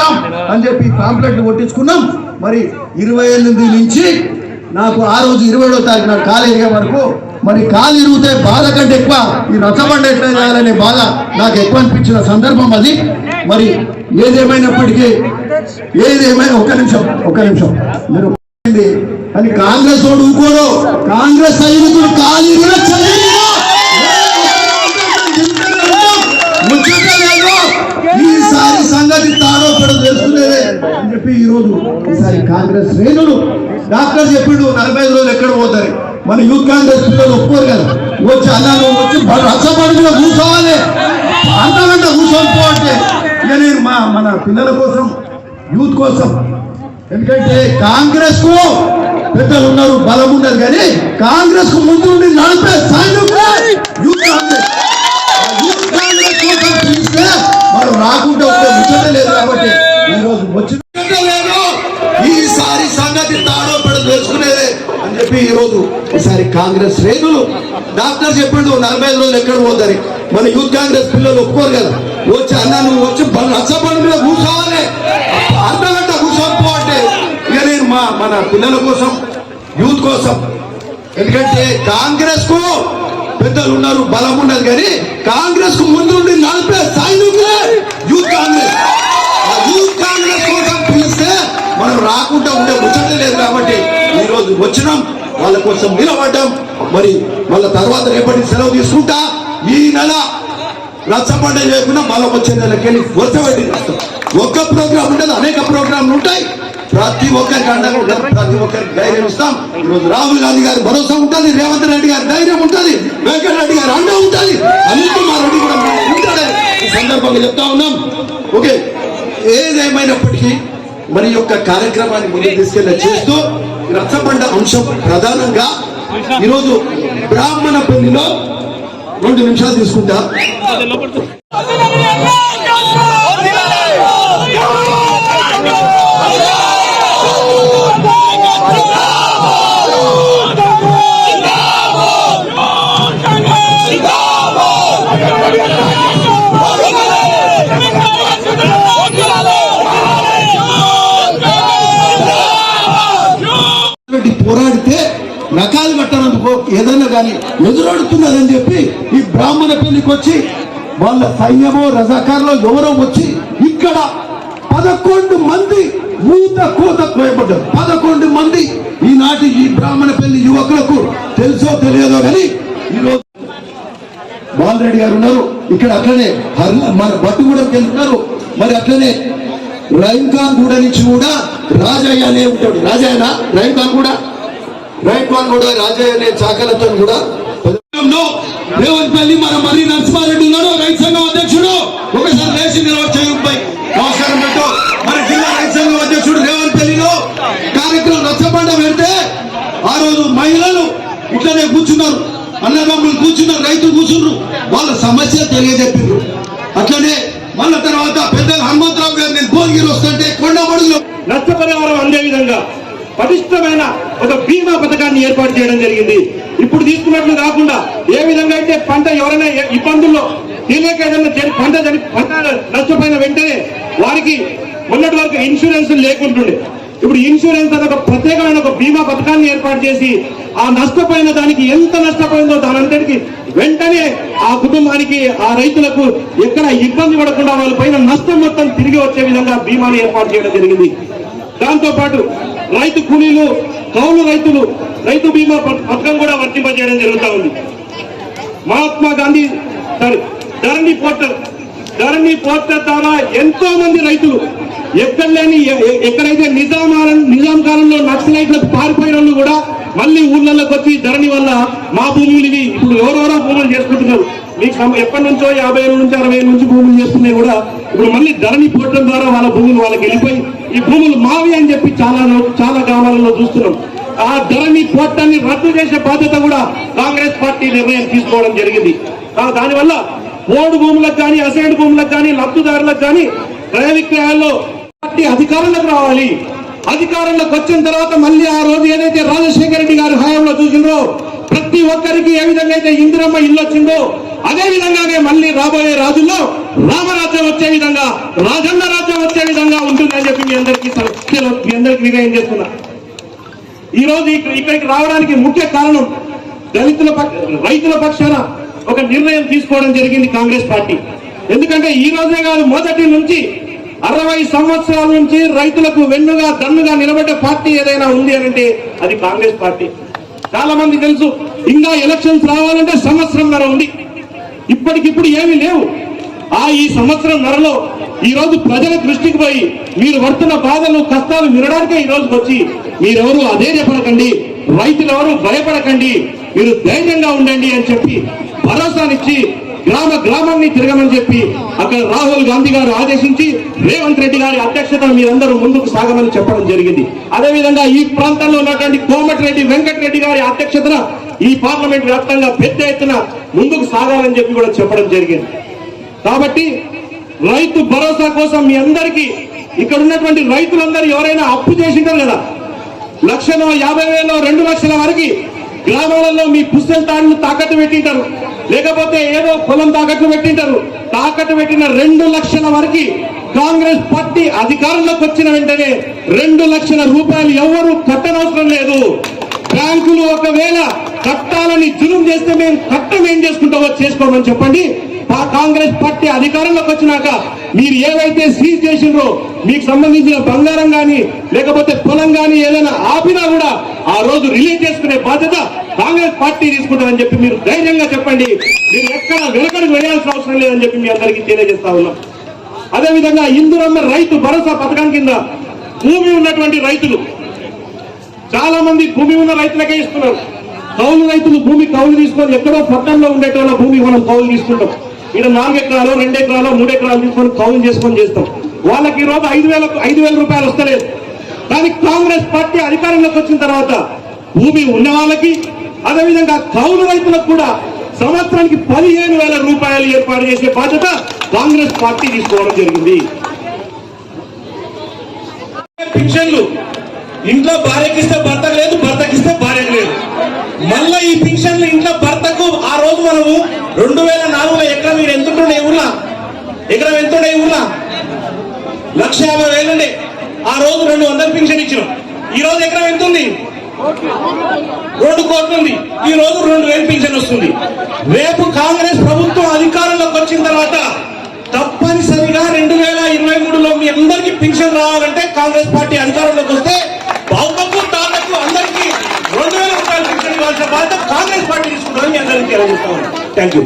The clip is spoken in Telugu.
చేద్దాం అని చెప్పి పాంప్లెట్లు కొట్టించుకున్నాం. మరి 28 నుంచి నాకు ఆ రోజు 27వ తారీఖు నాకు కాలు ఎరిగే వరకు మరి కాలు ఇరిగితే బాధ కంటే ఎక్కువ ఈ రచ్చబండ ఎట్లా చేయాలనే బాధ నాకు ఎక్కువ అనిపించిన సందర్భం అది. మరి ఏదేమైనప్పటికీ ఒక్క నిమిషం మీరు అని కాంగ్రెస్ వాడు ఊకోడు. కాంగ్రెస్ సైనికులు కాలు ఈసారి సంగతి తాడో పెడో తెలుసుకునేదే అని చెప్పి ఈసారి కాంగ్రెస్ శ్రేణులు డాక్టర్ చెప్పిండు 45 రోజులు ఎక్కడ పోతారు. మన యూత్ కాంగ్రెస్ పిల్లలు ఒప్పుకోరు కదా, వచ్చి అన్నాను వచ్చి రచ్చబండిలో కూర్చోవాలి, అంతకంటే కూర్చొని పోవంటే ఇక నేను మన పిల్లల కోసం యూత్ కోసం, ఎందుకంటే కాంగ్రెస్ కు పెద్దలు ఉన్నారు, బలం ఉన్నది, కానీ కాంగ్రెస్ కు ముందు నుండి నడిపే సైనికులు యూత్ కాంగ్రెస్. యూత్ కాంగ్రెస్ కోసం పిలిస్తే మనం రాకుండా ఉంటే ముచ్చట లేదు. కాబట్టి ఈరోజు వచ్చిన లేదు, ఈసారి సంగతి తాడో పెడ తెలుసుకునేదే అని చెప్పి ఈసారి కాంగ్రెస్ శ్రేణులు డాక్టర్ చెప్పిండు 45 రోజులు ఎక్కడ పోతారు. మన యూత్ కాంగ్రెస్ పిల్లలు ఒప్పుకోరు కదా, వచ్చి అన్నాను వచ్చి రచ్చబండి మీద కూర్చోవాలి, అర్ధగంట కూర్చొని పోవంటే ఇక నేను మన పిల్లల కోసం యూత్ కోసం, ఎందుకంటే కాంగ్రెస్ కు పెద్దలు ఉన్నారు, బలం ఉన్నది, కానీ కాంగ్రెస్ కు ముందు నుండి నడిపే సైనికులే యూత్ కాంగ్రెస్. యూత్ కాంగ్రెస్ కోసం పిలిస్తే మనం రాకుండా ఉండే ముచ్చట లేదు. కాబట్టి ఈరోజు వచ్చినాం, వాళ్ళ కోసం నిలబడ్డాం. మరి వాళ్ళ తర్వాత రేపటి సెలవు తీసుకుంటా. ఈ నెల రచ్చబండ చేయకుండా మళ్ళీ వచ్చే నెలకి వెళ్ళి వరుస పెట్టి ఒక్క ప్రోగ్రాం ఉంటుంది, అనేక ప్రోగ్రాంలు ఉంటాయి. ప్రతి ఒక్కరికి అండగా ఉంటుంది, ప్రతి ఒక్కరికి ధైర్యం ఇస్తాం. ఈరోజు రాహుల్ గాంధీ గారి భరోసా ఉంటుంది, రేవంత్ రెడ్డి గారి ధైర్యం ఉంటుంది, వెంకట రెడ్డి గారి అండ ఉంటుంది, అనిల్ కుమార్ రెడ్డి కూడా ఉంటాడని ఈ సందర్భంగా చెప్తా ఉన్నాం. ఓకే, ఏదేమైనప్పటికీ మరి యొక్క కార్యక్రమాన్ని ముందుకు తీసుకెళ్ళి చేస్తూ రచ్చబండ అంశం ప్రధానంగా ఈరోజు బ్రాహ్మణ పెళ్లిలో 2 నిమిషాలు తీసుకుంటా. పోరాడితే రకాలు కట్టనందుకో ఏదైనా కానీ ఎదురడుతున్నదని చెప్పి ఈ బ్రాహ్మణ పెళ్లికి వచ్చి వాళ్ళ సైన్యమో రజాకారులో ఎవరో వచ్చి ఇక్కడ 11 మంది ఊత కోత కోయబడ్డారు. 11 మంది ఈనాటి ఈ బ్రాహ్మణ పెళ్లి యువకులకు తెలుసో తెలియదో కానీ ఈరోజు బాలరెడ్డి గారు ఉన్నారు ఇక్కడ, అట్లనే మన బట్టుగూడెంకి వెళ్తున్నారు. మరి అట్లనే రైన్ఖాన్ గూడ నుంచి కూడా రాజయ్య అనే ఉంటాడు. రాజయ్యనా రైన్ఖాన్ కూడా రాజయ్య అనే చాకలతో కూడా రేవంత్పల్లి మన మర్రి నరసింహారెడ్డి ఉన్నాడు, రైతు సంఘం అధ్యక్షుడు. ఒకసారి లేచి నిలవచ్చాయి నమస్కారం పెట్టు. మన జిల్లా రైతు సంఘం అధ్యక్షుడు రేవంత్పల్లిలో కార్యక్రమం రచ్చబండ పెడితే ఆ రోజు మహిళలు ఇట్లనే కూర్చున్నారు, అన్నదమ్ములు కూర్చున్నారు, రైతులు కూర్చున్నారు, వాళ్ళ సమస్య తెలియజెప్పారు. అట్లనే మళ్ళా తర్వాత పెద్దలు హనుమంతరావు గారు నేను భోగిరి వస్తుంటే కొండబడుగులో నష్టపరిహారం అందే విధంగా పటిష్టమైన ఒక బీమా పథకాన్ని ఏర్పాటు చేయడం జరిగింది. ఇప్పుడు తీసుకున్నట్లు కాకుండా ఏ విధంగా అయితే పంట ఎవరైనా ఇబ్బందుల్లో తెలియక ఏదైనా పంట నష్టపోయిన వెంటనే వారికి మొన్నటి వరకు ఇన్సూరెన్స్ లేకుంటుండే, ఇప్పుడు ఇన్సూరెన్స్ అనే ఒక ప్రత్యేకమైన ఒక బీమా పథకాన్ని ఏర్పాటు చేసి ఆ నష్టపోయిన దానికి ఎంత నష్టపోయిందో దానంతటికి వెంటనే ఆ కుటుంబానికి ఆ రైతులకు ఎక్కడ ఇబ్బంది పడకుండా వాళ్ళ పైన నష్టం మొత్తం తిరిగి వచ్చే విధంగా బీమాని ఏర్పాటు చేయడం జరిగింది. దాంతో పాటు రైతు కూలీలు, కౌలు రైతులు రైతు బీమా పథకం కూడా వర్తింపజేయడం జరుగుతూ ఉంది. మహాత్మా గాంధీ ధరణి పోర్టల్ ద్వారా ఎంతో మంది రైతులు ఎక్కడైతే నిజాం కాలంలో నక్సలైట్లకు పారిపోయిన వాళ్ళు కూడా మళ్ళీ ఊళ్ళలోకి వచ్చి ధరణి వల్ల మా భూములు ఇవి ఇప్పుడు ఎవరెవరో భూములు చేసుకుంటున్నారు. మీకు ఎప్పటి నుంచో 50 ఏళ్ళ నుంచి 60 ఏళ్ళ నుంచి భూములు చేసుకున్నాయి కూడా ఇప్పుడు మళ్ళీ ధరణి పోర్టల్ ద్వారా వాళ్ళ భూములు వాళ్ళకి వెళ్ళిపోయి ఈ భూములు మావి అని చెప్పి చాలా గ్రామాలలో చూస్తున్నాం. ఆ ధరణి పోర్టల్ని రద్దు చేసే బాధ్యత కూడా కాంగ్రెస్ పార్టీ నిర్ణయం తీసుకోవడం జరిగింది. దానివల్ల పోడు భూములకు కానీ, అసైన్డ్ భూములకు కానీ, లబ్ధిదారులకు కానీ క్రయ విక్రయాల్లో పార్టీ అధికారంలోకి రావాలి. అధికారంలోకి వచ్చిన తర్వాత మళ్ళీ ఆ రోజు ఏదైతే రాజశేఖర రెడ్డి గారి హయాంలో చూసిండ్రో ప్రతి ఒక్కరికి ఏ విధంగా అయితే ఇందిరమ్మ ఇల్లు వచ్చిందో అదే విధంగానే మళ్ళీ రాబోయే రోజుల్లో రామరాజ్యం వచ్చే విధంగా, రాజన్న రాజ్యం వచ్చే విధంగా ఉంటుందని చెప్పి మీ అందరికీ వినయం చేస్తున్నా. ఈ రోజు ఇక్కడికి రావడానికి ముఖ్య కారణం రైతుల పక్షాన ఒక నిర్ణయం తీసుకోవడం జరిగింది కాంగ్రెస్ పార్టీ. ఎందుకంటే ఈ రోజే కాదు, మొదటి నుంచి 60 సంవత్సరాల నుంచి రైతులకు వెన్నుగా దన్నుగా నిలబడ్డ పార్టీ ఏదైనా ఉంది అంటే అది కాంగ్రెస్ పార్టీ. చాలా మంది తెలుసు, ఇంకా ఎలక్షన్స్ రావాలంటే సంవత్సరంన్నర ఉంది. ఇప్పటికిప్పుడు ఏమీ లేవు. ఈ సంవత్సరంన్నరలో ఈ రోజు ప్రజల దృష్టికి పోయి మీరు పడుతున్న బాధలు కష్టాలు వినడానికే ఈ రోజుకి వచ్చి మీరెవరు అధైర్యపడకండి, రైతులెవరు భయపడకండి, మీరు ధైర్యంగా ఉండండి అని చెప్పి భరోసానిచ్చి గ్రామాన్ని తిరగమని చెప్పి అక్కడ రాహుల్ గాంధీ గారు ఆదేశించి రేవంత్ రెడ్డి గారి అధ్యక్షతన మీరందరూ ముందుకు సాగమని చెప్పడం జరిగింది. అదేవిధంగా ఈ ప్రాంతంలో ఉన్నటువంటి కోమటిరెడ్డి వెంకటరెడ్డి గారి అధ్యక్షతన ఈ పార్లమెంట్ వ్యాప్తంగా పెద్ద ఎత్తున ముందుకు సాగాలని చెప్పి కూడా చెప్పడం జరిగింది. కాబట్టి రైతు భరోసా కోసం మీ అందరికీ ఇక్కడ ఉన్నటువంటి రైతులందరూ ఎవరైనా అప్పు చేసింటారు కదా, 1,50,000 2 లక్షల వరకు గ్రామాలలో మీ పుస్తల తాడులు తాకట్టు పెట్టింటారు, లేకపోతే ఏదో పొలం తాకట్టు పెట్టింటారు. తాకట్టు పెట్టిన 2 లక్షల వరకు కాంగ్రెస్ పార్టీ అధికారంలోకి వచ్చిన వెంటనే 2 లక్షల రూపాయలు ఎవరు కట్టనవసరం లేదు. బ్యాంకులు ఒకవేళ కట్టాలని జులుం చేస్తే మేము కట్టం ఏం చేసుకుంటామో చేసుకోమని చెప్పండి. కాంగ్రెస్ పార్టీ అధికారంలోకి వచ్చినాక మీరు ఏవైతే సీజ్ చేసిండ్రో మీకు సంబంధించిన బంగారం గాని లేకపోతే పొలం గాని ఏదైనా ఆపినా కూడా ఆ రోజు రిలీజ్ చేసుకునే బాధ్యత కాంగ్రెస్ పార్టీ తీసుకుంటారని చెప్పి మీరు ధైర్యంగా చెప్పండి. మీరు ఎక్కడ వెనకడికి వేయాల్సిన అవసరం లేదని చెప్పి మీ అందరికీ తెలియజేస్తా ఉన్నాం. అదేవిధంగా ఇందిరమ్మ రైతు భరోసా పథకం కింద భూమి ఉన్నటువంటి రైతులు, చాలా మంది భూమి ఉన్న రైతులకే ఇస్తున్నారు. కౌలు రైతులు భూమి కౌలు తీసుకొని ఎక్కడో పట్టణంలో ఉండేటోళ్ళ భూమి మనం కౌలు తీసుకుంటాం. ఇక్కడ 4 ఎకరాలు 2 ఎకరాలు 3 ఎకరాలు తీసుకొని కౌలు చేసుకొని చేస్తాం. వాళ్ళకి ఈ రోజు 5,000 రూపాయలు వస్తలేదు. కానీ కాంగ్రెస్ పార్టీ అధికారంలోకి వచ్చిన తర్వాత భూమి ఉన్న వాళ్ళకి, అదేవిధంగా కౌలు రైతులకు కూడా సంవత్సరానికి 15,000 రూపాయలు ఏర్పాటు చేసే బాధ్యత కాంగ్రెస్ పార్టీ తీసుకోవడం జరిగింది. పింఛన్లు ఇంట్లో భార్యకిస్తే భర్తకు లేదు, భర్తకిస్తే భార్యకు లేదు. మళ్ళా ఈ పింఛన్లు ఇంట్లో భర్తకు ఆ రోజు మనము 2004లో ఎకరం మీరు ఎంతుంటుండే ఊర్లా, ఎకరం ఎంతుండే ఊర్లా 1,50,000 ఉండే. ఆ రోజు 200 పింఛన్ ఇచ్చినాం. ఈ రోజు ఎకరం ఎంత ఉంది? 2 కోట్లు ఉంది. ఈ రోజు 2,000 పింఛన్ వస్తుంది. రేపు కాంగ్రెస్ ప్రభుత్వం అధికారంలోకి వచ్చిన తర్వాత తప్పనిసరిగా 2023లో మీ అందరికీ పింఛన్ రావాలంటే కాంగ్రెస్ పార్టీ అధికారంలోకి వస్తే బాబుకు తాతకు అందరికీ 2,000 రూపాయలు పింఛన్ ఇవ్వాల్సిన బాధ్యత కాంగ్రెస్ పార్టీ తీసుకుంటారని మీ అందరికీ తెలియజేస్తాను. Thank you.